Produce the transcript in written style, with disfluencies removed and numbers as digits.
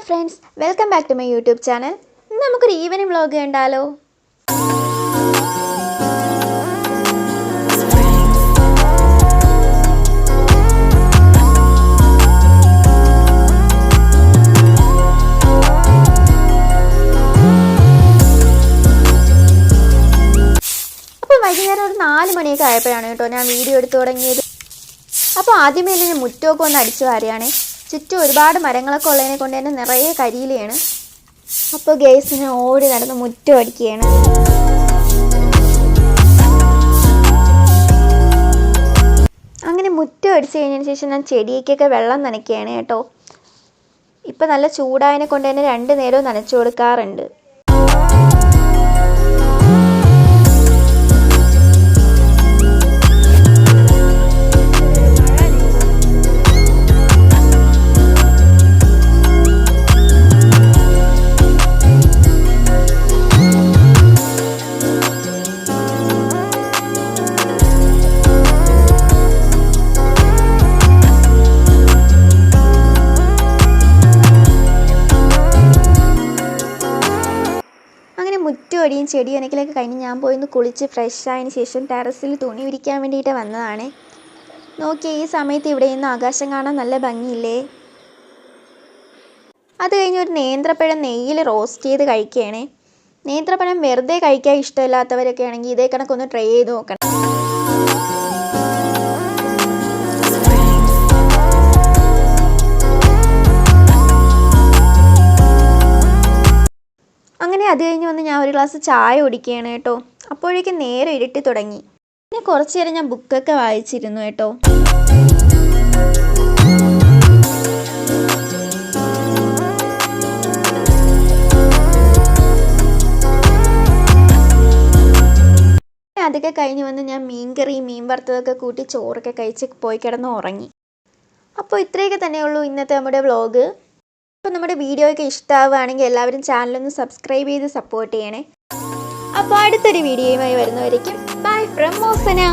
Friends, welcome back to my YouTube channel. ഇന്ന് നമുക്കൊരു evening vlog കണ്ടാലോ? അപ്പോൾ വൈകുന്നേരം ഒരു 4 മണിയൊക്കെ ആയപ്പോഴാണ് കേട്ടോ ഞാൻ വീഡിയോ എടുത്തു തുടങ്ങിയത്. അപ്പോൾ ആദ്യമേ തന്നെ ഞാൻ മുറ്റമൊക്കെ ഒന്ന് അടിച്ചു വാരുകയാണേ. ചുറ്റും ഒരുപാട് മരങ്ങളൊക്കെ ഉള്ളതിനെ കൊണ്ട് തന്നെ നിറയെ കരിയിലയാണ്. അപ്പോൾ ഗേസിനെ ഓടി നടന്ന് മുറ്റം അടിക്കുകയാണ്. അങ്ങനെ മുറ്റം അടിച്ചു കഴിഞ്ഞതിന് ശേഷം ഞാൻ ചെടിക്കൊക്കെ വെള്ളം നനയ്ക്കുകയാണ് കേട്ടോ. ഇപ്പം നല്ല ചൂടായതിനെ കൊണ്ട് തന്നെ 2 നേരവും നനച്ചു കൊടുക്കാറുണ്ട്. മുറ്റമടിയും ചെടി നനയ്ക്കലൊക്കെ കഴിഞ്ഞ് ഞാൻ പോയി കുളിച്ച് ഫ്രഷ് ആയതിന് ശേഷം ടെറസിൽ തുണി വിരിക്കാൻ വേണ്ടിയിട്ട് വന്നതാണ്. നോക്കിയാൽ ഈ സമയത്ത് ഇവിടെ നിന്ന് ആകാശം കാണാൻ നല്ല ഭംഗിയില്ലേ. അത് കഴിഞ്ഞ് ഒരു നേന്ത്രപ്പഴം നെയ്യിൽ റോസ്റ്റ് ചെയ്ത് കഴിക്കുകയാണ്. നേന്ത്രപ്പഴം വെറുതെ കഴിക്കാൻ ഇഷ്ടമില്ലാത്തവരൊക്കെ ആണെങ്കിൽ ഇതേ കണക്കൊന്ന് ട്രൈ ചെയ്ത് നോക്കണം. അങ്ങനെ അത് കഴിഞ്ഞ് വന്ന് ഞാൻ ഒരു ഗ്ലാസ് ചായ കുടിക്കുകയാണ് കേട്ടോ. അപ്പോഴേക്കും നേരെ ഇരുട്ടി തുടങ്ങി. പിന്നെ കുറച്ച് നേരം ഞാൻ ബുക്കൊക്കെ വായിച്ചിരുന്നു കേട്ടോ. അതൊക്കെ കഴിഞ്ഞ് വന്ന് ഞാൻ മീൻകറി മീൻ വറുത്തതൊക്കെ കൂട്ടി ചോറൊക്കെ കഴിച്ച് പോയി കിടന്ന് ഉറങ്ങി. അപ്പോൾ ഇത്രയൊക്കെ തന്നെയുള്ളൂ ഇന്നത്തെ നമ്മുടെ വ്ളോഗ്. അപ്പോൾ നമ്മുടെ വീഡിയോ ഒക്കെ ഇഷ്ടമാവുകയാണെങ്കിൽ എല്ലാവരും ചാനലൊന്ന് സബ്സ്ക്രൈബ് ചെയ്ത് സപ്പോർട്ട് ചെയ്യണേ. അപ്പോൾ അടുത്തൊരു വീഡിയോയുമായി വരുന്നവരേക്കും ബൈ ഫ്രം മോസന.